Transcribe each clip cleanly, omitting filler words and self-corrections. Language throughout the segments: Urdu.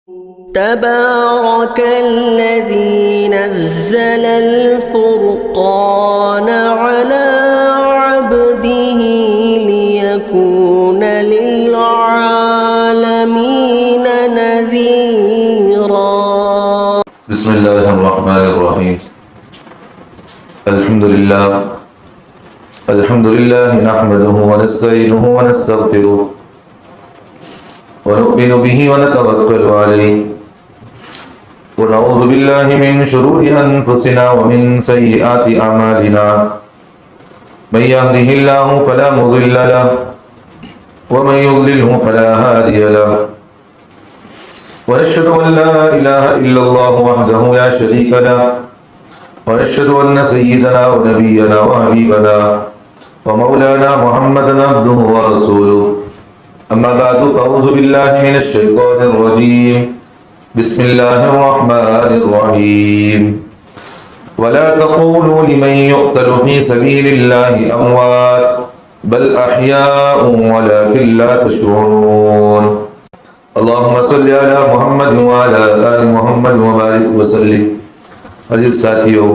تبارك الذي نزل الفرقان على عبده ليكون للعالمين نذيرا. بسم الله الرحمن الرحيم. الحمد لله نحمده ونستعينه ونستغفره ونؤمن به ونتوكل عليه ونعوذ بالله من شرور أنفسنا ومن سيئات أعمالنا. من يهده الله فلا مضل له ومن يضلله فلا هادي له. ونشهد أن لا إله إلا الله وحده لا شريك له ونشهد أن سيدنا ونبينا وحبيبنا ومولانا محمدا عبده ورسوله. أما بعد فأعوذ بالله من الشيطان الرجيم. بسم الله الرحمن الرحيم. ولا تقولوا لمن يقتل في سبيل الله أموات بل أحياء ولكن لا تشعرون. اللهم صل على محمد وعلى آل محمد وبارك وسلم. عزیز ساتھیو،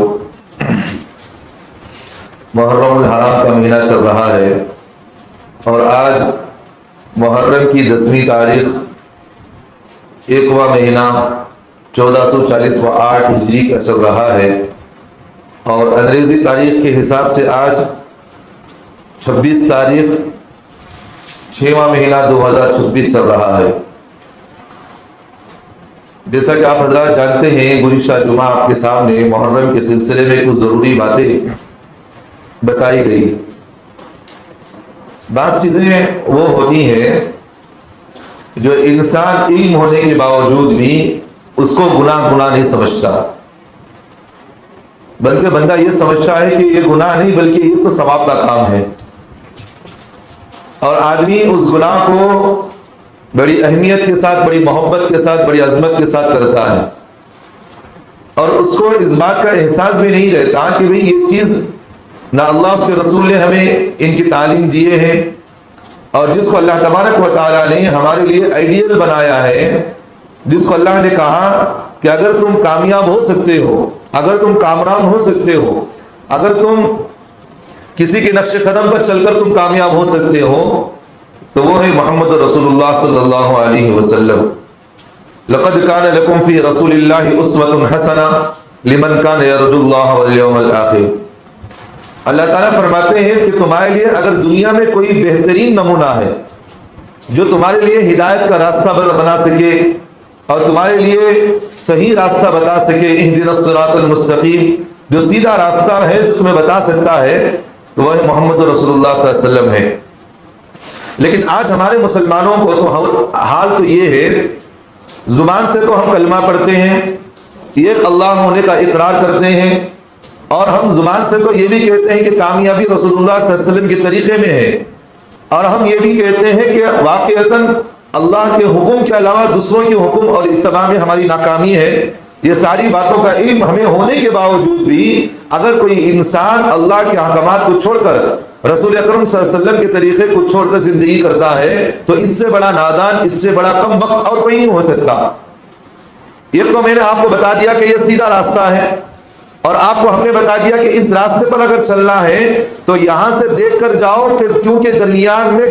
محرم الحرام کا مہینہ چل رہا ہے اور آج محرم کی 10ویں تاریخ 1واں مہینہ 1440 ہجری کا چل رہا ہے اور انگریزی تاریخ کے حساب سے آج 26 تاریخ 6واں مہینہ 2026 چل رہا ہے. جیسا کہ آپ حضرات جانتے ہیں، گزشتہ جمعہ آپ کے سامنے محرم کے سلسلے میں کچھ ضروری باتیں بتائی گئی. بعض چیزیں وہ ہوتی ہیں جو انسان علم ہونے کے باوجود بھی اس کو گناہ نہیں سمجھتا، بلکہ بندہ یہ سمجھتا ہے کہ یہ گناہ نہیں بلکہ یہ تو ثواب کا کام ہے، اور آدمی اس گناہ کو بڑی اہمیت کے ساتھ، بڑی محبت کے ساتھ، بڑی عظمت کے ساتھ کرتا ہے، اور اس کو اس بات کا احساس بھی نہیں رہتا کہ بھئی یہ چیز نہ اللہ اس کے رسول نے ہمیں ان کی تعلیم دیے ہیں، اور جس کو اللہ تبارک و تعالیٰ نے ہمارے لیے آئیڈیل بنایا ہے، جس کو اللہ نے کہا کہ اگر تم کامیاب ہو سکتے ہو، اگر تم کامران ہو سکتے ہو، اگر تم کسی کے نقش قدم پر چل کر تم کامیاب ہو سکتے ہو، تو وہ ہے محمد رسول اللہ صلی اللہ علیہ وسلم. لقد كان لكم في رسول الله اسوة حسنة لمن كان يرجو الله واليوم الآخر. اللہ تعالیٰ فرماتے ہیں کہ تمہارے لیے اگر دنیا میں کوئی بہترین نمونہ ہے جو تمہارے لیے ہدایت کا راستہ بنا سکے اور تمہارے لیے صحیح راستہ بتا سکے، اہدنا الصراط المستقیم، جو سیدھا راستہ ہے جو تمہیں بتا سکتا ہے، تو وہ محمد رسول اللہ صلی اللہ علیہ وسلم ہے. لیکن آج ہمارے مسلمانوں کو تو حال تو یہ ہے، زبان سے تو ہم کلمہ پڑھتے ہیں، ایک اللہ ہونے کا اقرار کرتے ہیں، اور ہم زبان سے تو یہ بھی کہتے ہیں کہ کامیابی رسول اللہ صلی اللہ علیہ وسلم کے طریقے میں ہے، اور ہم یہ بھی کہتے ہیں کہ واقعتاً اللہ کے حکم کے علاوہ دوسروں کے حکم اور اتباع میں ہماری ناکامی ہے. یہ ساری باتوں کا علم ہمیں ہونے کے باوجود بھی اگر کوئی انسان اللہ کے احکامات کو چھوڑ کر رسول اکرم صلی اللہ علیہ وسلم کے طریقے کو چھوڑ کر زندگی کرتا ہے تو اس سے بڑا نادان، اس سے بڑا کم وقت اور کوئی نہیں ہو سکتا. ایک تو میں نے آپ کو بتا دیا کہ یہ سیدھا راستہ ہے، اور آپ کو ہم نے بتا دیا کہ اس راستے پر اگر چلنا ہے تو یہاں سے دیکھ کر جاؤ کہ کیونکہ درمیان میں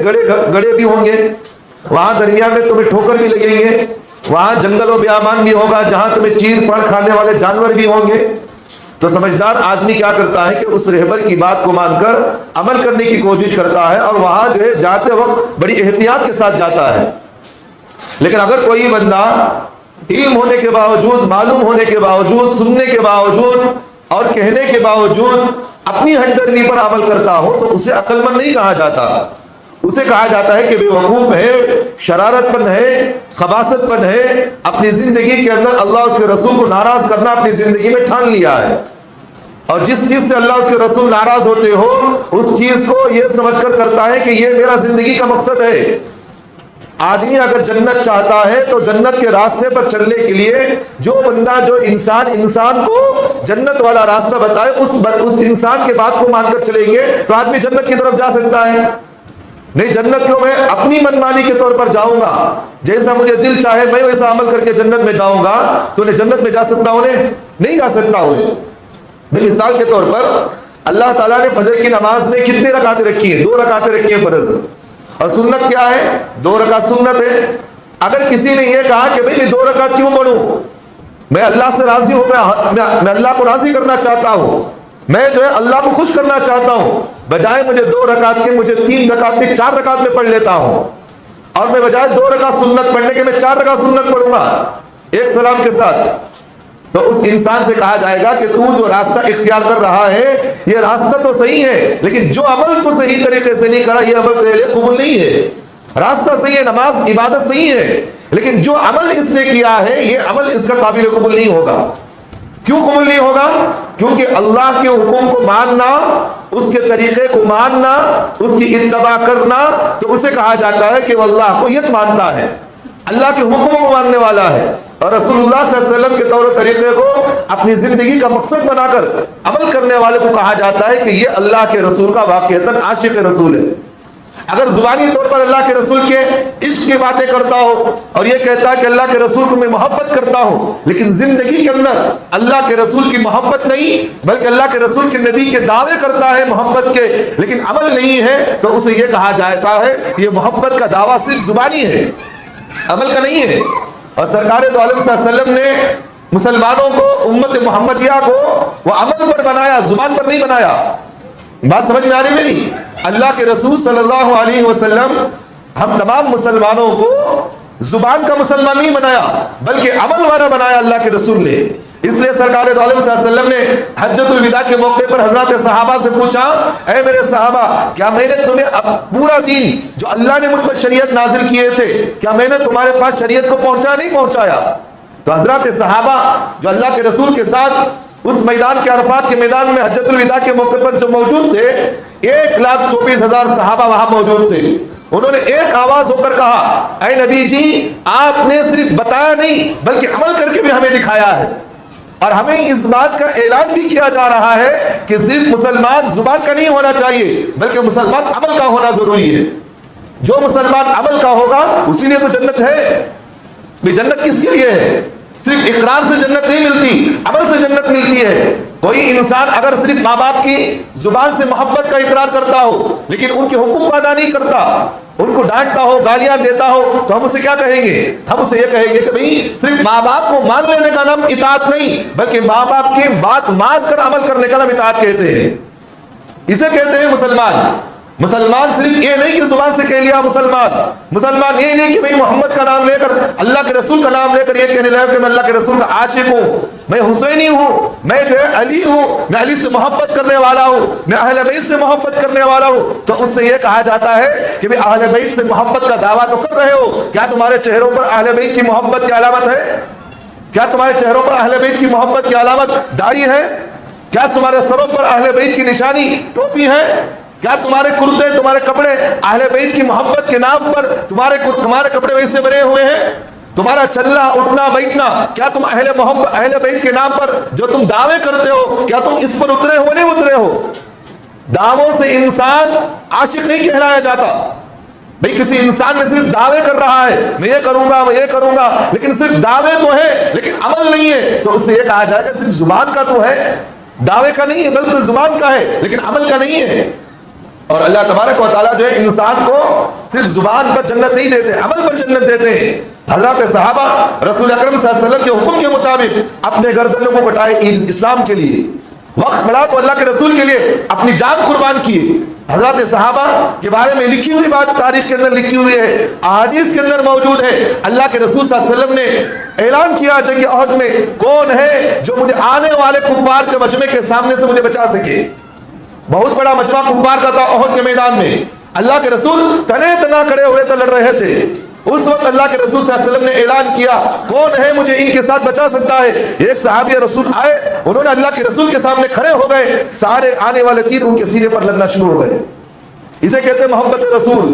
گڑے بھی ہوں گے، وہاں درمیان میں تمہیں ٹھوکر بھی لگیں گے، وہاں جنگل و بیابان بھی ہوگا جہاں تمہیں چیر پھاڑ کھانے والے جانور بھی ہوں گے. تو سمجھدار آدمی کیا کرتا ہے کہ اس رہبر کی بات کو مان کر عمل کرنے کی کوشش کرتا ہے، اور وہاں جو ہے جاتے وقت بڑی احتیاط کے ساتھ جاتا ہے. لیکن اگر کوئی بندہ علم ہونے کے باوجود، معلوم ہونے کے باوجود، سننے کے باوجود اور کہنے کے باوجود اپنی ہٹ درمی پر عمل کرتا ہو تو اسے عقل مند نہیں کہا جاتا، اسے کہا جاتا ہے کہ بے وقوف ہے، شرارت پن ہے، خباثت پن ہے، اپنی زندگی کے اندر اللہ اس کے رسول کو ناراض کرنا اپنی زندگی میں ٹھان لیا ہے، اور جس چیز سے اللہ اس کے رسول ناراض ہوتے ہو اس چیز کو یہ سمجھ کر کرتا ہے کہ یہ میرا زندگی کا مقصد ہے. آدمی اگر جنت چاہتا ہے تو جنت کے راستے پر چلنے کے لیے جو بندہ جو انسان کو جنت والا راستہ بتائے اس انسان کے بات کو مان کر چلیں گے تو آدمی جنت کی طرف جا سکتا ہے. نہیں جنت کو میں اپنی منمانی کے طور پر جاؤں گا، جیسا مجھے دل چاہے میں ویسا عمل کر کے جنت میں جاؤں گا، تو انہیں جنت میں جا سکتا ہوں؟ نہیں جا سکتا ہوں۔ مثال کے طور پر اللہ تعالیٰ نے فجر کی نماز میں کتنی رکعتیں رکھی ہیں؟ 2 رکعتیں رکھی ہیں فرض، اور سنت کیا ہے؟ 2 رکعت سنت ہے۔ اگر کسی نے یہ کہا کہ بھئی میں 2 رکعت کیوں پڑھوں، میں اللہ سے راضی ہو گیا، میں اللہ کو راضی کرنا چاہتا ہوں، میں جو ہے اللہ کو خوش کرنا چاہتا ہوں، بجائے مجھے 2 رکعت کے مجھے 3 رکعت میں 4 رکعت میں پڑھ لیتا ہوں، اور میں بجائے 2 رکعت سنت پڑھنے کے میں 4 رکعت سنت پڑھوں گا ایک سلام کے ساتھ، تو اس انسان سے کہا جائے گا کہ تو جو راستہ اختیار کر رہا ہے یہ راستہ تو صحیح ہے، لیکن جو عمل تو صحیح طریقے سے نہیں کرا یہ عمل تیرے لیے قبول نہیں ہے۔ راستہ صحیح ہے، نماز عبادت صحیح ہے، لیکن جو عمل اس نے کیا ہے یہ عمل اس کا قابل قبول نہیں ہوگا۔ کیوں قبول نہیں ہوگا؟ کیونکہ اللہ کے حکم کو ماننا، اس کے طریقے کو ماننا، اس کی اتباع کرنا، تو اسے کہا جاتا ہے کہ وہ اللہ کو یت مانتا ہے، اللہ کے حکموں کو ماننے والا ہے، اور رسول اللہ صلی اللہ علیہ وسلم کے طور و طریقے کو اپنی زندگی کا مقصد بنا کر عمل کرنے والے کو کہا جاتا ہے کہ یہ اللہ کے رسول کا واقعتاً عاشق رسول ہے۔ اگر زبانی طور پر اللہ کے رسول کے عشق کی باتیں کرتا ہو اور یہ کہتا ہے کہ اللہ کے رسول کو میں محبت کرتا ہوں، لیکن زندگی کے اندر اللہ کے رسول کی محبت نہیں بلکہ اللہ کے رسول کے نبی کے دعوے کرتا ہے محبت کے، لیکن عمل نہیں ہے، تو اسے یہ کہا جاتا ہے یہ محبت کا دعویٰ صرف زبانی ہے، عمل کا نہیں ہے۔ اور سرکار دو عالم صلی اللہ علیہ وسلم نے مسلمانوں کو، امت محمدیہ کو وہ عمل پر بنایا، زبان پر نہیں بنایا۔ بات سمجھ میں آ رہی میری؟ اللہ کے رسول صلی اللہ علیہ وسلم ہم تمام مسلمانوں کو زبان کا مسلمان نہیں بنایا بلکہ عمل والا بنایا اللہ کے رسول نے۔ اس لیے سرکار دو عالم صلی اللہ علیہ وسلم نے حجۃ الوداع کے موقع پر حضرات صحابہ سے پوچھا، اے میرے صحابہ، کیا میں نے تمہیں پورا دین جو اللہ نے مجھ پر شریعت نازل کیے تھے، کیا میں نے تمہارے پاس شریعت کو پہنچایا نہیں پہنچایا؟ تو حضرات صحابہ جو اللہ کے رسول کے ساتھ اس میدان کے عرفات کے میدان میں حجۃ الوداع کے موقع پر جو موجود تھے، 1,24,000 صحابہ وہاں موجود تھے، انہوں نے ایک آواز ہو کر کہا، اے نبی جی، آپ نے صرف بتایا نہیں بلکہ عمل کر کے بھی ہمیں دکھایا ہے، اور ہمیں اس بات کا اعلان بھی کیا جا رہا ہے کہ صرف مسلمان زبان کا نہیں ہونا چاہیے بلکہ مسلمان عمل کا ہونا ضروری ہے۔ جو مسلمان عمل کا ہوگا اسی لیے تو جنت ہے۔ جنت کس کے لیے ہے؟ صرف اقرار سے جنت نہیں ملتی، عمل سے جنت ملتی ہے۔ کوئی انسان اگر صرف ماں باپ کی زبان سے محبت کا اقرار کرتا ہو لیکن ان کے حکم کو ادا نہیں کرتا، ان کو ڈانٹتا ہو، گالیاں دیتا ہو، تو ہم اسے کیا کہیں گے؟ ہم اسے یہ کہیں گے کہ بھئی صرف ماں باپ کو مان لینے کا نام اطاعت نہیں بلکہ ماں باپ کی بات مان کر عمل کرنے کا نام اطاعت کہتے ہیں۔ اسے کہتے ہیں مسلمان۔ مسلمان صرف یہ نہیں کہ زبان سے کہہ لیا مسلمان یہ نہیں کہ بھئی محمد کا نام لے کر، اللہ کے رسول کا نام لے کر یہ کہنے لگا کہ میں اللہ کے رسول کا عاشق ہوں، میں حسینی ہوں، میں جو ہے علی ہوں، میں علی سے محبت کرنے والا ہوں، میں اہل بیت سے محبت کرنے والا ہوں۔ تو اس سے یہ کہا جاتا ہے کہ بھئی اہل بیت سے محبت کا دعویٰ تو کر رہے ہو، کیا تمہارے چہروں پر اہل بیت کی محبت کی علامت ہے؟ کیا تمہارے چہروں پر اہل بیت کی محبت کی علامت داڑھی ہے؟ کیا تمہارے سروں پر اہل بیت کی نشانی ٹوپی ہے؟ کیا تمہارے کرتے، تمہارے کپڑے اہل بیت کی محبت کے نام پر تمہارے کپڑے ویسے بنے ہوئے ہیں؟ تمہارا چلنا اٹھنا بیٹھنا، کیا تم اہل بیت کے نام پر جو تم دعوے کرتے ہو کیا تم اس پر اترے ہو نہیں اترے ہو؟ دعووں سے انسان عاشق نہیں کہلایا جاتا۔ بھئی کسی انسان میں صرف دعوے کر رہا ہے، میں یہ کروں گا، میں یہ کروں گا، لیکن صرف دعوے تو ہے لیکن عمل نہیں ہے، تو اس سے یہ کہا جائے کہ صرف زبان کا تو ہے، دعوے کا نہیں ہے بلکہ زبان کا ہے لیکن عمل کا نہیں ہے۔ اور اللہ تبارک و تعالیٰ جو ہے انسان کو صرف زبان پر جنت نہیں دیتے، عمل پر جنت دیتے ہیں۔ حضرات صحابہ رسول اکرم صلی اللہ علیہ وسلم کے حکم کے مطابق اپنے گردنوں کو کٹائے اسلام کے لیے، وقت ملا تو اللہ کے رسول کے لیے اپنی جان قربان کیے۔ حضرات صحابہ کے بارے میں لکھی ہوئی بات تاریخ کے اندر لکھی ہوئی ہے، احادیث کے اندر موجود ہے۔ اللہ کے رسول صلی اللہ علیہ وسلم نے اعلان کیا جنگ احد میں، کون ہے جو مجھے آنے والے کفار کے مجمع کے سامنے سے مجھے بچا سکے؟ بہت بڑا مجمع کفار کا تھا احد کے میدان میں، اللہ کے رسول تنے تنا کھڑے ہوئے تو لڑ رہے تھے۔ اس وقت اللہ کے رسول صلی اللہ علیہ وسلم نے اعلان کیا، کون ہے مجھے ان کے ساتھ بچا سکتا ہے؟ ایک صحابی رسول آئے، انہوں نے اللہ کے رسول کے سامنے کھڑے ہو گئے، سارے آنے والے تیر ان کے سینے پر لگنا شروع ہو گئے۔ اسے کہتے ہیں محبت رسول،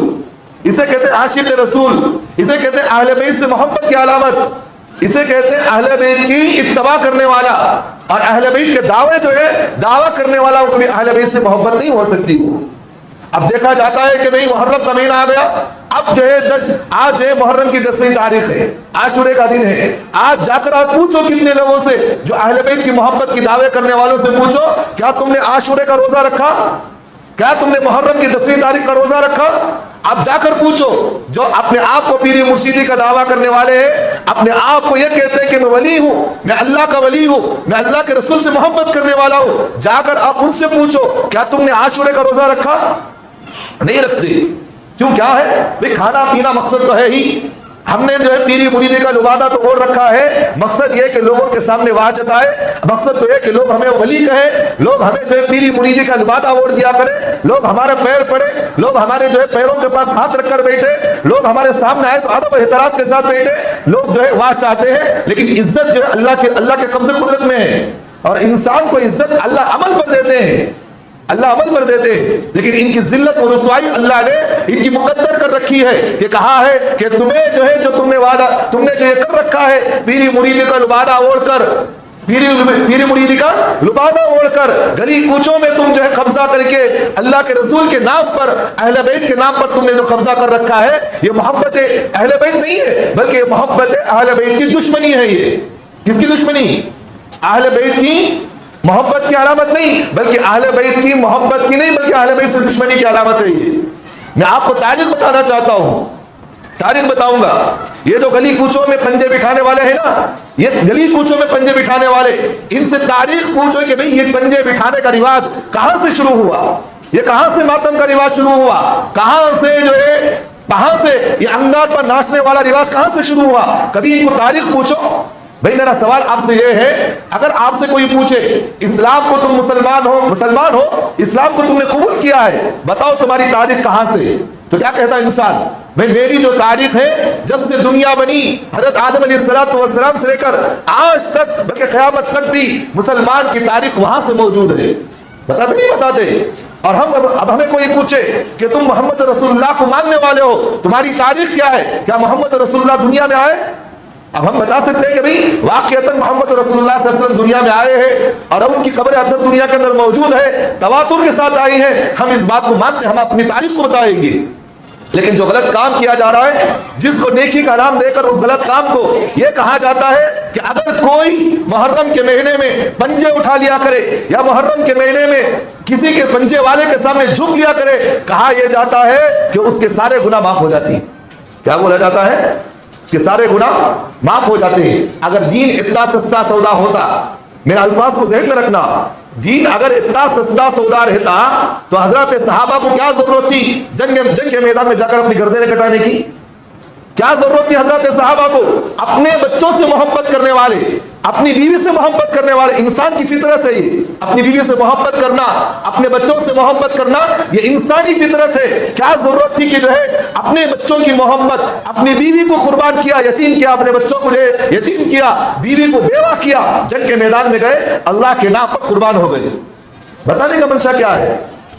اسے کہتے ہیں عاشق رسول، اسے کہتے ہیں اہل بیت سے محبت کی علامت، اسے کہتے ہیں اہل بیت کی اتباع کرنے والا۔ اور اہل بیت کے دعوے جو ہے دعویٰ کرنے والا کو بھی اہل بیت سے محبت نہیں ہو سکتی۔ اب دیکھا جاتا ہے کہ نہیں محرم کا مہینہ آ گیا، اب جو ہے آج جو ہے محرم کی 10ویں تاریخ ہے، عاشورے کا دن ہے، آج جا کر آپ پوچھو کتنے لوگوں سے جو اہل بیت کی محبت کی دعوے کرنے والوں سے پوچھو، کیا تم نے عاشورے کا روزہ رکھا؟ کیا تم نے محرم کی 10ویں تاریخ کا روزہ رکھا؟ اب جا کر پوچھو جو اپنے آپ کو پیری مرشدی کا دعویٰ کرنے والے ہیں، اپنے آپ کو یہ کہتے ہیں کہ میں ولی ہوں، میں اللہ کا ولی ہوں، میں اللہ کے رسول سے محبت کرنے والا ہوں، جا کر آپ ان سے پوچھو کیا تم نے عاشورے کا روزہ رکھا؟ نہیں رکھتے۔ کیوں؟ کیا ہے بھئی کھانا پینا مقصد تو ہے ہی، ہم نے جو ہے پیری مریدی کا لبادہ تو اوڑھ رکھا ہے، مقصد یہ کہ لوگوں کے سامنے واہ جتائے، مقصد تو یہ کہ لوگ ہمیں ولی کہے، لوگ ہمیں جو ہے پیری مریدی کا لبادہ اوڑھ دیا کرے، لوگ ہمارے پیر پڑے، لوگ ہمارے جو ہے پیروں کے پاس ہاتھ رکھ کر بیٹھے، لوگ ہمارے سامنے آئے تو ادب و احترام کے ساتھ بیٹھے، لوگ جو ہے واہ چاہتے ہیں، لیکن عزت جو ہے اللہ کے قبضے قدرت میں ہے، اور انسان کو عزت اللہ عمل پر دیتے ہیں، اللہ عمل پر دیتے ہیں، لیکن ان کی ذلت و رسوائی اللہ نے ان کی مقدر کر رکھی ہے کہ کہا ہے کہ تمہیں جو ہے جو تم نے جو یہ کر رکھا ہے پیری مریدی کا لبادہ اوڑھ کر، پیری مریدی کا لبادہ اوڑھ کر گلی کوچوں میں تم جو ہے قبضہ کر کے اللہ کے رسول کے نام پر، اہل بیت کے نام پر تم نے جو قبضہ کر رکھا ہے، یہ محبت اہل بیت نہیں ہے بلکہ یہ محبت اہل بیت کی دشمنی ہے۔ یہ کس کی دشمنی؟ اہل بیت کی محبت کی علامت نہیں، بلکہ اہل بیت کی محبت کی نہیں بلکہ اہل بیت سے دشمنی کی علامت ہے۔ یہ میں آپ کو تاریخ بتانا چاہتا ہوں، تاریخ بتاؤں گا۔ یہ جو گلی کوچوں میں پنجے بٹھانے والے ہیں نا، یہ گلی کوچوں میں پنجے بٹھانے والے، ان سے تاریخ پوچھو کہ بھئی یہ پنجے بٹھانے کا رواج کہاں سے شروع ہوا، یہ کہاں سے ماتم کا رواج شروع ہوا، کہاں سے جو ہے کہاں سے یہ انگار پر ناچنے والا رواج کہاں سے شروع ہوا، کبھی ان کو تاریخ پوچھو۔ بھئی میرا سوال آپ سے یہ ہے، اگر آپ سے کوئی پوچھے اسلام کو تم مسلمان ہو، اسلام کو تم نے قبول کیا ہے، بتاؤ تمہاری تاریخ کہاں سے، تو کیا کہتا انسان؟ بھئی میری جو تاریخ ہے جب سے دنیا بنی حضرت آدم علیہ السلام سے لے کر آج تک بلکہ قیامت تک بھی مسلمان کی تاریخ وہاں سے موجود ہے۔ بتاتے نہیں بتاتے؟ اور اب ہمیں کوئی پوچھے کہ تم محمد رسول اللہ کو ماننے والے ہو، تمہاری تاریخ کیا ہے، کیا محمد رسول اللہ دنیا میں آئے؟ اب ہم بتا سکتے ہیں کہ بھئی واقعتاً محمد رسول اللہ صلی اللہ علیہ وسلم دنیا میں آئے ہیں اور اب ان کی قبر اطہر دنیا کے اندر موجود ہے، تواتر کے ساتھ آئی ہے، ہم اس بات کو مانتے ہیں، ہم اپنی تاریخ کو بتائیں گے۔ لیکن جو غلط کام کیا جا رہا ہے، جس کو نیکی کا نام دے کر اس غلط کام کو یہ کہا جاتا ہے کہ اگر کوئی محرم کے مہینے میں پنجے اٹھا لیا کرے یا محرم کے مہینے میں کسی کے پنجے والے کے سامنے جھک لیا کرے، کہا یہ جاتا ہے کہ اس کے سارے گناہ معاف ہو جاتی ہیں۔ کیا بولا جاتا ہے؟ اس کے سارے گناہ معاف ہو جاتے ہیں۔ اگر دین اتنا سستا سودا ہوتا، میرے الفاظ کو ذہن میں رکھنا، دین اگر اتنا سستا سودا رہتا تو حضرات صحابہ کو کیا ضرورت تھی جنگ کے میدان میں جا کر اپنی گردنیں کٹانے کی؟ کیا ضرورت تھی حضرات صحابہ کو؟ اپنے بچوں سے محبت کرنے والے، اپنی بیوی سے محبت کرنے والے، انسان کی فطرت ہے یہ، اپنی بیوی سے محبت کرنا، اپنے بچوں سے محبت کرنا، یہ انسانی فطرت ہے۔ کیا ضرورت تھی کہ جو ہے اپنے بچوں کی محبت، اپنی بیوی کو قربان کیا، یتیم کیا، اپنے بچوں کو یتیم کیا، بیوی کو بیوہ کیا، جنگ کے میدان میں گئے، اللہ کے نام پر قربان ہو گئے۔ بتانے کا منشا کیا ہے؟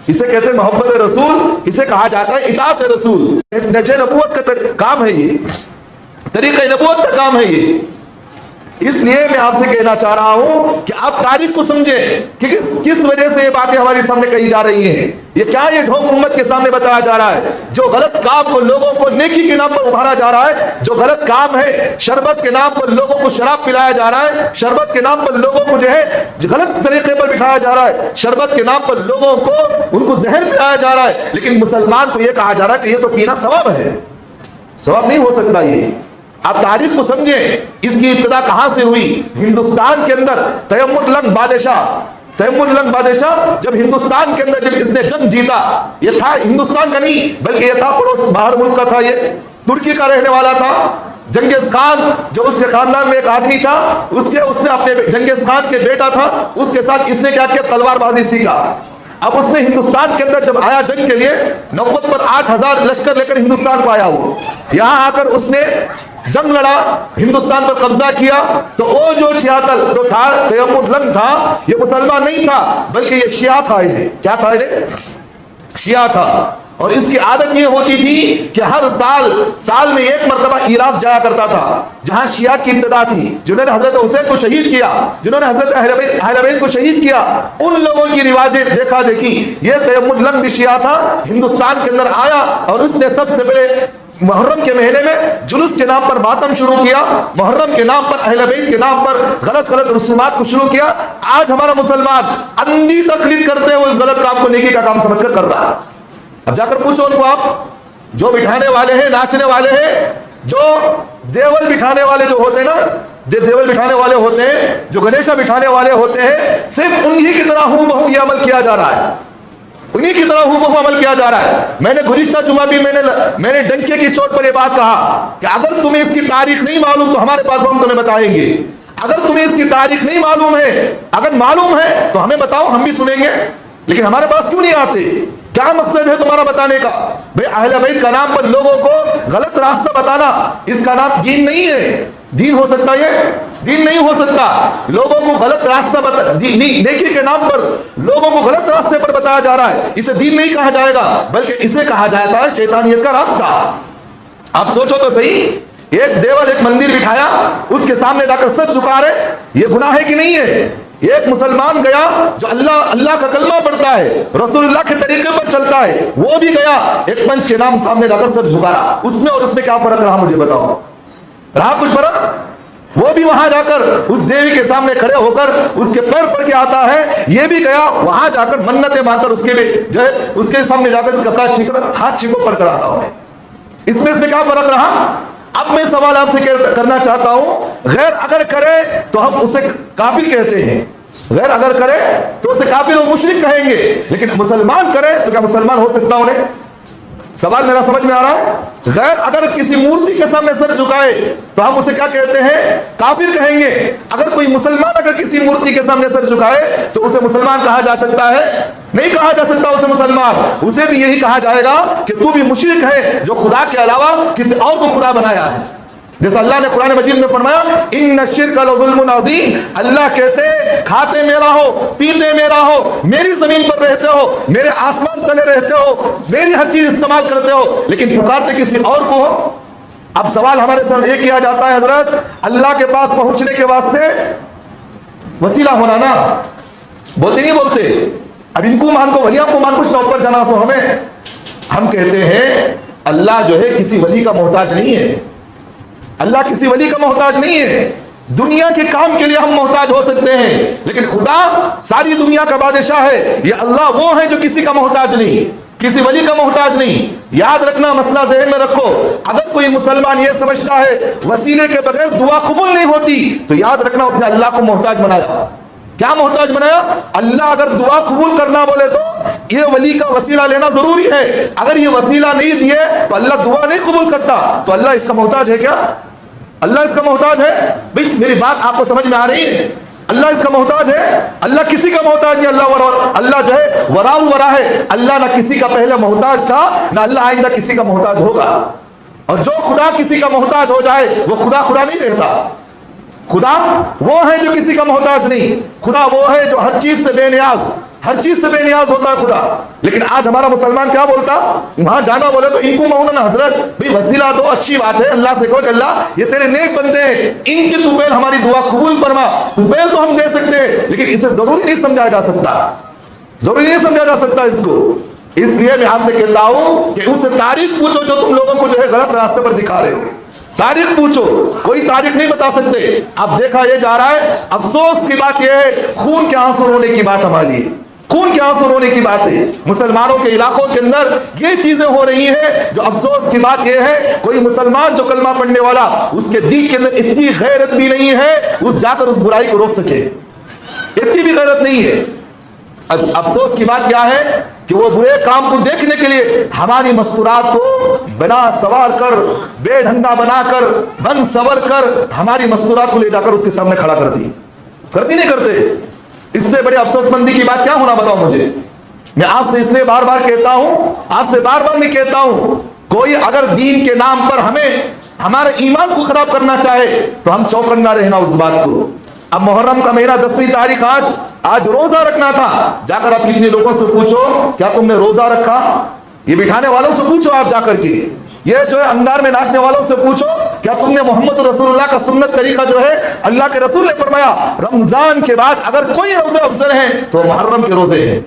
اسے کہتے ہیں محبت رسول، اسے کہا جاتا ہے اطاعت رسول۔ نہج نبوت کا کام ہے یہ، طریقہ نبوت کا کام ہے یہ۔ اس لیے میں آپ سے کہنا چاہ رہا ہوں کہ آپ تاریخ کو سمجھیں کہ کس وجہ سے یہ باتیں ہمارے سامنے کہی جا رہی ہیں، یہ کیا یہ ڈھونگ امت کے سامنے بتایا جا رہا ہے، جو غلط کام کو لوگوں کو نیکی کے نام پر ابھارا جا رہا ہے، جو غلط کام ہے شربت کے نام پر لوگوں کو شراب پلایا جا رہا ہے، شربت کے نام پر لوگوں کو جو ہے غلط طریقے پر بٹھایا جا رہا ہے، شربت کے نام پر لوگوں کو ان کو زہر پلایا جا رہا ہے، لیکن مسلمان کو یہ کہا جا رہا ہے کہ یہ تو پینا ثواب ہے۔ ثواب نہیں ہو سکتا یہ۔ آپ تاریخ کو سمجھیں، اس کی ابتدا کہاں سے ہوئی؟ ہندوستان کے اندر تیمور لنگ بادشاہ جب ہندوستان کے اندر جب اس نے جنگ جیتا، یہ تھا ہندوستان کا نہیں بلکہ یہ تھا پڑوس باہر ملک کا تھا، یہ ترکی کا رہنے والا تھا۔ جنگیز خان جو اس کے خاندان میں ایک آدمی تھا، اس نے اپنے جنگیز خان کے بیٹا تھا، اس کے ساتھ اس نے کیا کیا؟ تلوار بازی سیکھا۔ اب اس نے ہندوستان کے اندر جب آیا جنگ کے لیے، نوبت پر 8000 لشکر لے کر ہندوستان کو آیا ہوا، یہاں آ کر اس نے جنگ لڑا، ہندوستان پر قبضہ کیا، تو وہ جو جو تھا تیمور لنگ تھا، یہ مسلمان نہیں تھا بلکہ یہ شیعہ تھا۔ کیا تھا؟ شیعہ تھا۔ اور اس کی عادت یہ ہوتی تھی کہ ہر سال میں ایک مرتبہ عراق جایا کرتا تھا، جہاں شیعہ کی ابتدا تھی، جنہوں نے حضرت حسین کو شہید کیا، جنہوں نے حضرت اہل بیت کو شہید کیا، ان لوگوں کی رواجیں دیکھا دیکھی۔ یہ تیمم العلم بھی شیعہ تھا، ہندوستان کے اندر آیا اور اس نے سب سے پہلے محرم کے مہینے میں جلوس کے نام پر ماتم شروع کیا، محرم کے نام پر، اہل بیت کے نام پر غلط رسومات کو شروع کیا۔ آج ہمارا مسلمان اندھی تقلید کرتے ہوئے اس غلط کام کو نیکی کا کام سمجھ کر کر رہا ہے۔ اب جا کر پوچھو ان کو، آپ جو بٹھانے والے ہیں، ناچنے والے ہیں، جو دیول بٹھانے والے جو ہوتے ہیں نا، جو دیول بٹھانے والے ہوتے ہیں، جو گنیشا بٹھانے والے ہوتے ہیں، صرف انہی کی طرح ہوں بہو یہ عمل کیا جا رہا ہے، انہی کی طرح ہوں بہو عمل کیا جا رہا ہے۔ میں نے گزشتہ جمعہ بھی میں نے ڈنکے کی چوٹ پر یہ بات کہا کہ اگر تمہیں اس کی تاریخ نہیں معلوم تو ہمارے پاس ہم تمہیں بتائیں گے، اگر تمہیں اس کی تاریخ نہیں معلوم ہے، اگر معلوم ہے تو ہمیں بتاؤ، ہم بھی سنیں گے، لیکن ہمارے پاس کیوں نہیں آتے؟ کیا مقصد ہے تمہارا بتانے کا؟ بھئی اہل بیت کا نام پر لوگوں کو غلط راستہ بتانا، اس کا نام دین نہیں ہے۔ دین ہو سکتا ہے؟ دین نہیں ہو سکتا۔ لوگوں کو غلط راستہ نیکی کے نام پر لوگوں کو غلط راستے پر بتایا جا رہا ہے، اسے دین نہیں کہا جائے گا، بلکہ اسے کہا جاتا ہے شیطانیت کا راستہ۔ آپ سوچو تو صحیح، ایک دیول ایک مندر بٹھایا، اس کے سامنے جا کر سر جھکا رہے، یہ گناہ ہے کہ نہیں ہے؟ ایک مسلمان گیا جو اللہ کا کلمہ پڑھتا ہے، رسول اللہ کے طریقے پر چلتا ہے، وہ بھی گیا ایک منچ کے نام سامنے جا کر سر جھکایا، اس میں اور اس میں کیا فرق رہا؟ مجھے بتاؤ، رہا کچھ فرق؟ وہ بھی وہاں جا کر اس دیوی کے سامنے کھڑے ہو کر اس کے پیر پڑھ کے آتا ہے، یہ بھی گیا وہاں جا کر منتیں مان کر اس کے بھی جو ہے اس کے سامنے جا کر کپڑا چھینک کر ہاتھ چھینکو پڑھ کر آتا ہو۔ اس میں کیا فرق رہا؟ اب میں سوال آپ سے کرنا چاہتا ہوں، غیر اگر کرے تو ہم اسے کافر کہتے ہیں، غیر اگر کرے تو اسے کافر و مشرک کہیں گے، لیکن مسلمان کرے تو کیا مسلمان ہو سکتا انہیں؟ سوال میرا سمجھ میں آ رہا ہے؟ غیر اگر کسی مورتی کے سامنے سر جھکائے تو ہم اسے کیا کہتے ہیں؟ کافر کہیں گے۔ اگر کوئی مسلمان اگر کسی مورتی کے سامنے سر جھکائے تو اسے مسلمان کہا جا سکتا ہے؟ نہیں کہا جا سکتا اسے مسلمان، اسے بھی یہی کہا جائے گا کہ تو بھی مشرک ہے جو خدا کے علاوہ کسی اور کو خدا بنایا ہے۔ جیسا اللہ نے قرآن مجید میں فرمایا ان الشرک لظلم عظیم، اللہ کہتے کھاتے میرا ہو، پیتے میرا ہو، میری زمین پر رہتے ہو، میرے آسمان تلے رہتے ہو، میری ہر چیز استعمال کرتے ہو، لیکن پکارتے کسی اور کو ہو۔ اب سوال ہمارے ساتھ یہ کیا جاتا ہے حضرت، اللہ کے پاس پہنچنے کے واسطے وسیلہ ہونا نا، بولتے نہیں بولتے؟ اب ان کو مان کو ولیوں کو مان کچھ نہ اوپر جانا سو ہم کہتے ہیں اللہ جو ہے کسی ولی کا محتاج نہیں ہے، اللہ کسی ولی کا محتاج نہیں ہے۔ دنیا کے کام کے لیے ہم محتاج ہو سکتے ہیں، لیکن خدا ساری دنیا کا بادشاہ ہے۔ یہ اللہ وہ ہے جو کسی کا محتاج نہیں، کسی ولی کا محتاج نہیں۔ یاد رکھنا، مسئلہ ذہن میں رکھو، اگر کوئی مسلمان یہ سمجھتا ہے وسیلے کے بغیر دعا قبول نہیں ہوتی تو یاد رکھنا اس نے اللہ کو محتاج بنایا۔ کیا محتاج بنایا؟ اللہ اگر دعا قبول کرنا بولے تو یہ ولی کا وسیلہ لینا ضروری ہے، اگر یہ وسیلہ نہیں دیے تو اللہ دعا نہیں قبول کرتا، تو اللہ اس کا محتاج ہے کیا؟ اللہ اس کا محتاج ہے؟ بس میری بات آپ کو سمجھ میں آ رہی ہے؟ اللہ اس کا محتاج ہے؟ اللہ کسی کا محتاج نہیں، اللہ جو ہے ورا ورا ہے، اللہ نہ کسی کا پہلے محتاج تھا نہ اللہ آئندہ کسی کا محتاج ہوگا۔ اور جو خدا کسی کا محتاج ہو جائے وہ خدا نہیں رہتا۔ خدا وہ ہے جو کسی کا محتاج نہیں، خدا وہ ہے جو ہر چیز سے بے نیاز، ہر چیز سے بے نیاز ہوتا ہے خدا۔ لیکن آج ہمارا مسلمان کیا بولتا؟ وہاں جانا بولے تو ان کو مولانا حضرت بھئی وسیلہ دو، اچھی بات ہے، اللہ سے کہو کہ اللہ یہ تیرے نیک بندے ہیں، ان کی تو فعل ہماری دعا قبول فرما، تو فعل تو ہم دے سکتے ہیں، لیکن اسے ضروری نہیں سمجھا جا سکتا، ضروری نہیں سمجھا جا سکتا اس کو۔ اس لیے میں آپ سے کہتا ہوں کہ ان سے تاریخ پوچھو جو تم لوگوں کو جو ہے غلط راستے پر دکھا رہے ہو، تاریخ پوچھو، کوئی تاریخ نہیں بتا سکتے۔ اب دیکھا یہ جا رہا ہے، افسوس کی بات یہ ہے، خون کے آنسو رونے کی بات ہماری ہے، خون کے آنسو رونے کی بات ہے۔ مسلمانوں کے علاقوں کے اندر یہ چیزیں ہو رہی ہیں جو افسوس کی بات یہ ہے، کوئی مسلمان جو کلمہ پڑھنے والا اس کے دل کے اندر اتنی غیرت بھی نہیں ہے اس جا کر اس برائی کو روک سکے، اتنی بھی غیرت نہیں ہے۔ افسوس کی بات کیا ہے کہ وہ برے کام کو دیکھنے کے لیے ہماری مستورات کو بنا سوار کر، بے ڈھنگا بنا کر، بن سور کر ہماری مستورات کو لے جا کر اس کے سامنے کھڑا کرتی نہیں کرتے۔ اس سے بڑے افسوس مندی کی بات کیا ہونا بتاؤ مجھے؟ میں آپ سے اس لیے بار بار کہتا ہوں، آپ سے بار بار میں کہتا ہوں، کوئی اگر دین کے نام پر ہمیں ہمارے ایمان کو خراب کرنا چاہے تو ہم چوکنا رہنا اس بات کو۔ اب محرم کا مہینہ 10ویں تاریخ، آج روزہ رکھنا تھا، جا کر آپ کتنے لوگوں سے پوچھو کیا تم نے روزہ رکھا؟ یہ بٹھانے والوں سے پوچھو آپ جا کر کے، یہ جو ہے انگار میں ناچنے والوں سے پوچھو کیا تم نے محمد رسول اللہ کا سنت طریقہ جو ہے، اللہ کے رسول نے فرمایا رمضان کے بعد اگر کوئی روزے افضل ہیں تو محرم کے روزے ہیں۔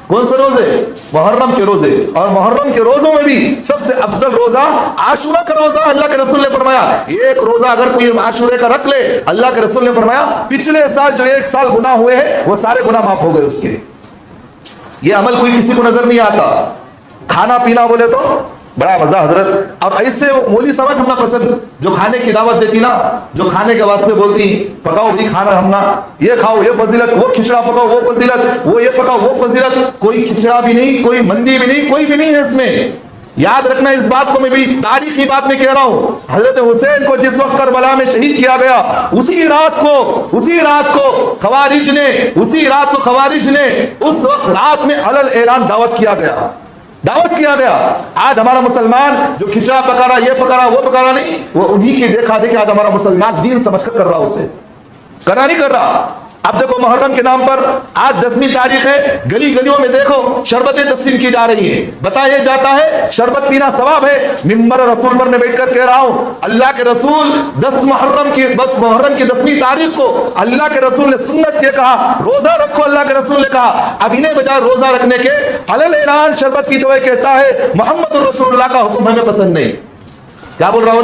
کون سے روزے؟ محرم کے روزے، اور محرم کے روزوں میں بھی سب سے افضل روزہ عاشورہ کا روزہ۔ اللہ کے رسول نے فرمایا ایک روزہ اگر کوئی عاشورے کا رکھ لے، اللہ کے رسول نے فرمایا پچھلے سال جو ایک سال گناہ ہوئے ہیں وہ سارے گناہ معاف ہو گئے اس کے۔ یہ عمل کوئی کسی کو نظر نہیں آتا۔ کھانا پینا بولے تو بڑا مزہ حضرت، اور ایسے مولی سمجھ ہم نہ پسند جو کھانے کی دعوت دیتی نا، جو کھانے کے واسطے بولتی پکاؤ بھی کھانا، ہم نا یہ کھاؤ یہ فضیلت، وہ کھچڑا پکاؤ وہ فضیلت، وہ یہ پکاؤ وہ فضیلت، کوئی کھچڑا بھی نہیں، کوئی مندی بھی نہیں، کوئی بھی نہیں ہے اس میں۔ یاد رکھنا اس بات کو، میں بھی تاریخی بات میں کہہ رہا ہوں، حضرت حسین کو جس وقت کربلا میں شہید کیا گیا اسی رات کو خوارج نے اس وقت رات میں علل اعلان دعوت کیا گیا۔ آج ہمارا مسلمان جو کھچڑا پکا رہا، یہ پکا رہا، وہ پکا رہا نہیں، وہ انہی کی دیکھا دیکھا آج ہمارا مسلمان دین سمجھ کر رہا، اسے کرنا نہیں کر رہا۔ اب دیکھو محرم کے نام پر آج 10ویں تاریخ ہے، گلی گلیوں میں دیکھو شربتیں تقسیم کی جا رہی ہیں، بتایا جاتا ہے شربت پینا ثواب ہے۔ ممبر رسول پر میں بیٹھ کر کہہ رہا ہوں، اللہ کے رسول 10 محرم کی 10ویں تاریخ کو اللہ کے رسول نے سنت یہ کہا روزہ رکھو، اللہ کے رسول نے کہا، اب انہیں بجائے روزہ رکھنے کے علل اعلان شربت پیتے ہوئے کہتا ہے محمد رسول اللہ کا حکم ہمیں پسند نہیں۔ کیا بول رہا ہوں؟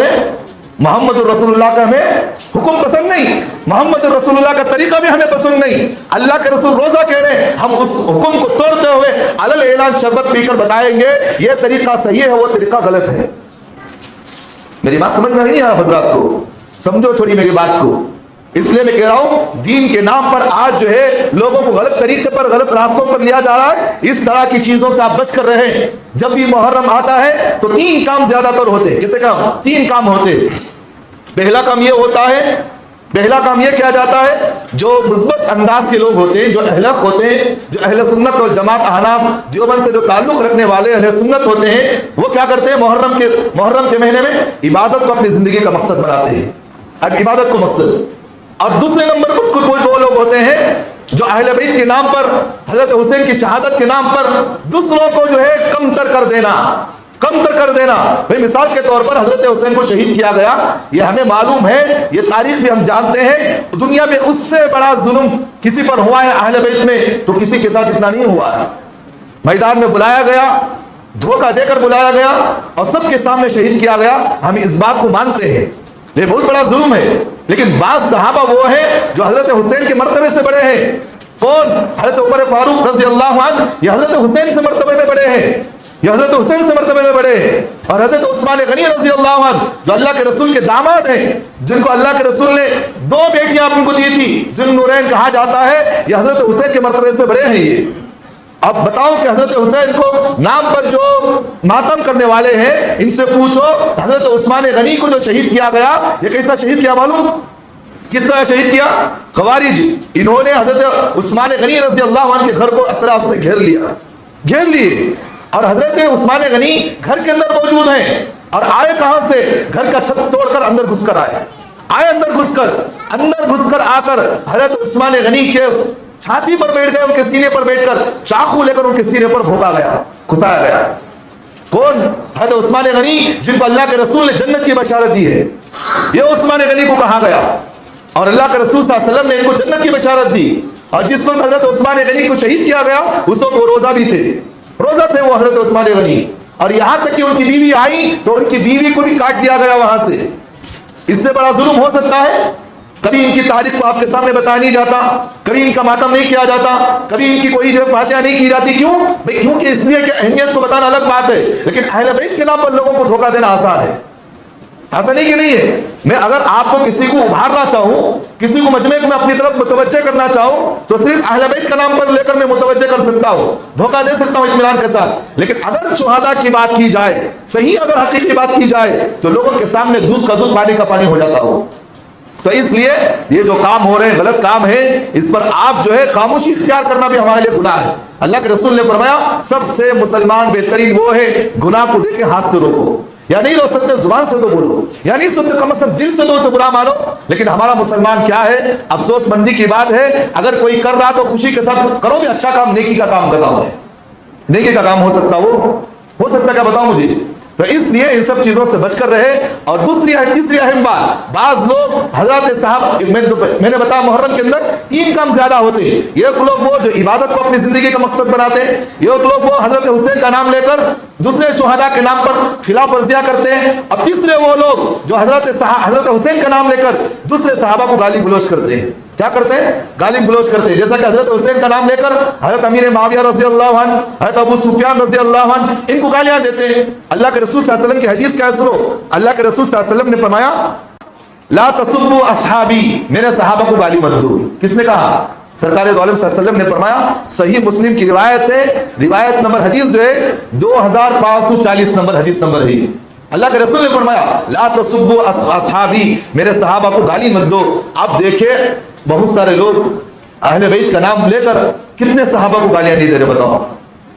محمد الرسول اللہ کا ہمیں حکم پسند نہیں، محمد الرسول اللہ کا طریقہ بھی ہمیں پسند نہیں۔ اللہ کے رسول روزہ کہہ رہے ہیں، ہم اس حکم کو توڑتے ہوئے علل اعلان شربت پی کر بتائیں گے یہ طریقہ صحیح ہے وہ طریقہ غلط ہے۔ میری بات سمجھ میں نہیں آ رہا حضرات کو؟ سمجھو تھوڑی میری بات کو۔ اس لیے میں کہہ رہا ہوں دین کے نام پر آج جو ہے لوگوں کو غلط طریقے پر، غلط راستوں پر لیا جا رہا ہے۔ اس طرح کی چیزوں سے آپ بچ کر رہیں۔ جب بھی محرم آتا ہے تو 3 کام زیادہ تر ہوتے ہیں۔ کتنے کام؟ 3 کام ہوتے۔ پہلا کام یہ ہوتا ہے، پہلا کام یہ کیا جاتا ہے، جو مثبت انداز کے لوگ ہوتے ہیں، جو اہل حق ہوتے ہیں، جو اہل سنت اور جماعت احناف دیوبند سے جو تعلق رکھنے والے اہل سنت ہوتے ہیں، وہ کیا کرتے ہیں محرم کے مہینے میں عبادت کو اپنی زندگی کا مقصد بناتے ہیں۔ اب عبادت کو مقصد، اور دوسرے نمبر پر کچھ وہ لوگ ہوتے ہیں جو اہل بیت کے نام پر، حضرت حسین کی شہادت کے نام پر دوسروں کو جو ہے کم تر کر دینا۔ بھئی مثال کے طور پر حضرت حسین کو شہید کیا گیا، یہ ہمیں معلوم ہے، یہ تاریخ بھی ہم جانتے ہیں، دنیا میں اس سے بڑا ظلم کسی پر ہوا ہے اہل بیت میں تو کسی کے ساتھ اتنا نہیں ہوا ہے۔ میدان میں بلایا گیا، دھوکہ دے کر بلایا گیا اور سب کے سامنے شہید کیا گیا، ہم اس بات کو مانتے ہیں، یہ بہت بڑا ظلم ہے۔ لیکن بعض صحابہ وہ ہیں جو حضرت حسین کے مرتبے سے بڑے ہیں۔ کون؟ حضرت عمر فاروق رضی اللہ عنہ، یہ حضرت حسین سے مرتبے میں بڑے ہیں، اور حضرت عثمان غنی رضی اللہ عنہ جو اللہ کے رسول کے داماد ہیں، جن کو اللہ کے رسول نے 2 بیٹیاں آپ ان کو دی تھی، ذی النورین کہا جاتا ہے، یہ حضرت حسین کے مرتبے سے بڑے ہیں۔ یہ اب بتاؤ کہ حضرت حسین کو نام پر جو ماتم کرنے والے ہیں ان سے پوچھو حضرت عثمان غنی کو جو شہید کیا گیا یہ کیسا شہید کیا معلوم؟ کس طرح شہید کیا؟ خوارج انہوں نے حضرت عثمان غنی رضی اللہ عنہ کے گھر کو اطراف سے گھیر لیے، اور حضرت عثمان غنی گھر کے اندر موجود ہیں، اور آئے کہاں سے؟ گھر کا چھت توڑ کر اندر گھس کر اندر گھس کر آ کر حضرت عثمان غنی کے چھاتی پر بیٹھ گئے، ان کے سینے پر بیٹھ کر چاقو لے کر ان کے سینے پر گھسایا گیا۔ کون؟ حضرت عثمان غنی جن کو اللہ کے رسول نے جنت کی بشارت دی ہے، یہ عثمان غنی کو کہا گیا، اور اللہ کے رسول صلی اللہ علیہ وسلم نے ان کو جنت کی بشارت دی۔ اور جس وقت حضرت عثمان غنی کو شہید کیا گیا اس وقت وہ روزہ تھے وہ حضرت عثمان غنی، اور یہاں تک کہ ان کی بیوی آئی تو ان کی بیوی کو بھی کاٹ دیا گیا وہاں سے۔ اس سے بڑا ظلم ہو سکتا ہے؟ کبھی ان کی تاریخ کو آپ کے سامنے بتایا نہیں جاتا، کبھی ان کا ماتم نہیں کیا جاتا، کبھی ان کی کوئی جو فاتحہ نہیں کی جاتی۔ کیوں؟ بھئی کیونکہ اس لیے کہ اہمیت کو بتانا الگ بات ہے، لیکن اہل بیت کے نام پر لوگوں کو دھوکہ دینا آسان ہے، ایسا نہیں کہ نہیں ہے۔ میں اگر آپ کو کسی کو ابھارنا چاہوں، کسی کو مجمع میں اپنی طرف متوجہ کرنا چاہوں تو صرف اہل بیت کا نام پر لے کر میں متوجہ کر سکتا ہوں، دھوکہ دے سکتا ہوں اطمینان کے ساتھ۔ لیکن اگر شہداء کی بات کی جائے، صحیح اگر حقیقی بات کی جائے تو لوگوں کے سامنے دودھ کا دودھ پانی کا پانی ہو جاتا ہو۔ تو اس لیے یہ جو کام ہو رہے ہیں غلط کام ہے، اس پر آپ جو ہے خاموشی اختیار کرنا بھی ہمارے لیے گناہ ہے۔ اللہ کے رسول نے فرمایا سب سے مسلمان بہترین وہ ہے گناہ کو دیکھ کے ہاتھ سے روکو، یا نہیں روک سکتے زبان سے تو بولو، یا نہیں سنتے کم از کم دل سے تو اسے برا مانو۔ لیکن ہمارا مسلمان کیا ہے، افسوس مندی کی بات ہے، اگر کوئی کر رہا تو خوشی کے ساتھ کرو بھی، اچھا کام نیکی کا کام کرتا ہو، نیکی کا کام ہو سکتا وہ ہو سکتا ہے کیا بتاؤں مجھے؟ تو اس لیے ان سب چیزوں سے بچ کر رہے. اور تیسری اہم بات, بعض لوگ حضرات صاحب, میں نے بتایا محرم کے اندر 3 کام زیادہ ہوتے ہیں. ایک لوگ وہ جو عبادت کو اپنی زندگی کا مقصد بناتے ہیں, ایک لوگ وہ حضرت حسین کا نام لے کر دوسرے شہداء کے نام پر خلاف ورزیاں کرتے ہیں, اور تیسرے وہ لوگ جو حضرت حسین کا نام لے کر دوسرے صحابہ کو گالی گلوچ کرتے ہیں. کیا کرتے ہیں؟ گالی گلوچ کرتے ہیں. جیسا کہ حضرت حسین کا نام لے کر حضرت امیر معاویہ رضی اللہ عنہ, حضرت ابو سفیان رضی اللہ عنہ, ان کو گالیاں دیتے ہیں. اللہ کے رسول صلی اللہ علیہ وسلم کی حدیث کیا سنو, اللہ کے رسول صلی اللہ علیہ وسلم نے فرمایا لا تسبوا اصحابی, میرے صحابہ کو گالی مت دو. کس نے کہا؟ سرکار دو عالم صلی اللہ علیہ وسلم نے فرمایا. صحیح مسلم کی روایت ہے, روایت نمبر حدیث جو ہے 2540 نمبر حدیث نمبر ہے. اللہ کے رسول نے فرمایا لا تسبوا اصحابی, میرے صحابہ کو گالی مت دو. آپ دیکھیں بہت سارے لوگ اہل بیت کا نام لے کر کتنے صحابہ کو گالیاں نہیں دے رہے, بتاؤ.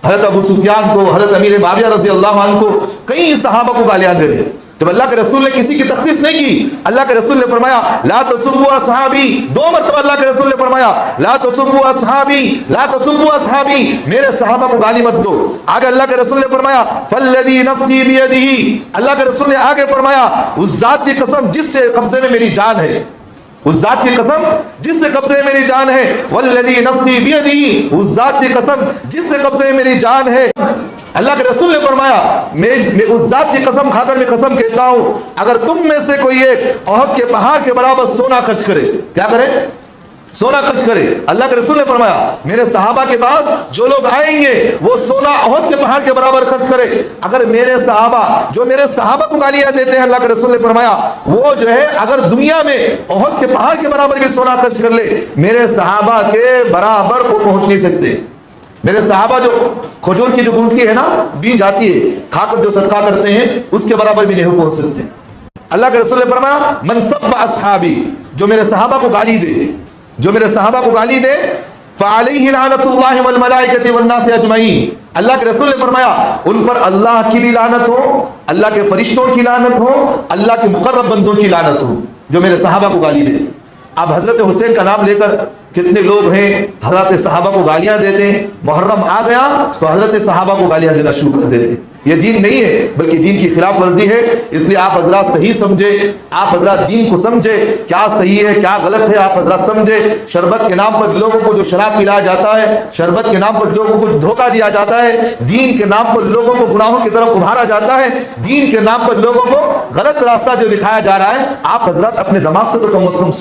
حضرت ابو سفیان کو, حضرت امیر معاویہ رضی اللہ عنہ کو, کئی صحابہ کو گالیاں دے رہے. جب اللہ کے رسول نے کسی کی تخصیص نہیں کی, اللہ کے رسول نے فرمایا لا تسبوا اصحابی. 2 مرتبہ اللہ کے رسول نے فرمایا لا تسبوا اصحابی, لا تسبوا اصحابی, میرے صحابہ کو گالی مت دو. آگے اللہ کے رسول نے فرمایا فالذی نفسی بیدہ, اللہ کے رسول نے آگے فرمایا اس ذات کی قسم جس سے قبضے میں میری جان ہے, اس ذات کی قسم جس سے قبضے میں میری جان ہے, والذی نفسی بیدہ, اس ذات کی قسم جس سے قبضے میں میری جان ہے. اللہ کے رسول نے فرمایا میں اس ذات کی قسم کھا کر میں قسم کہتا ہوں, اگر تم میں سے کوئی ایک احد کے پہاڑ کے برابر سونا خرچ کرے, کیا کرے؟ سونا خرچ کرے. اللہ کے رسول نے فرمایا میرے صحابہ کے بعد جو لوگ آئیں گے وہ سونا احد کے پہاڑ کے برابر خرچ کرے. اگر میرے صحابہ جو میرے صحابہ کو گالیاں دیتے ہیں, اللہ کے رسول نے فرمایا وہ جو ہے اگر دنیا میں احد کے پہاڑ کے برابر بھی سونا خرچ کر لے, میرے صحابہ کے برابر کو پہنچ نہیں سکتے. میرے صحابہ جو کھجور کی جو گونٹی ہے نا, بین جاتی ہے, کھا کر جو صدقہ کرتے ہیں اس کے برابر بھی نہیں پہنچ سکتے. اللہ کے رسول نے فرمایا من سب اصحابی, جو میرے صحابہ کو گالی دے, جو میرے صحابہ کو گالی دے فعلیہ لعنت اللہ والملائکۃ والناس اجمعین, اللہ کے رسول نے فرمایا ان پر اللہ کی بھی لعنت ہو, اللہ کے فرشتوں کی لعنت ہو, اللہ کے مقرب بندوں کی لعنت ہو, جو میرے صحابہ کو گالی دے. اب حضرت حسین کا نام لے کر کتنے لوگ ہیں حضرت صحابہ کو گالیاں دیتے ہیں. محرم آ گیا تو حضرت صحابہ کو گالیاں دینا شروع کر دیتے. یہ دین نہیں ہے بلکہ دین کی خلاف ورزی ہے. اس لیے آپ حضرات صحیح سمجھے, آپ حضرات دین کو سمجھے, کیا صحیح ہے کیا غلط ہے آپ حضرات سمجھے. شربت کے نام پر لوگوں کو جو شراب پلایا جاتا ہے, شربت کے نام پر لوگوں کو دھوکہ دیا جاتا ہے, دین کے نام پر لوگوں کو گناہوں کی طرف ابھارا جاتا ہے, دین کے نام پر لوگوں کو غلط راستہ جو دکھایا جا رہا ہے, آپ حضرات اپنے دماغ سے تو کم از کم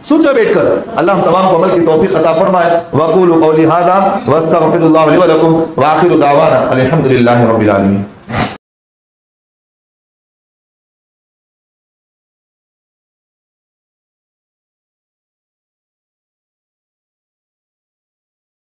سوچو بیٹھ کر. اللہ ہم تمام کو عمل کی توفیق عطا فرمائے. وقولوا قولی ھذا واستغفر اللہ لی ولکم وآخر دعوانا الحمد للہ رب العالمین.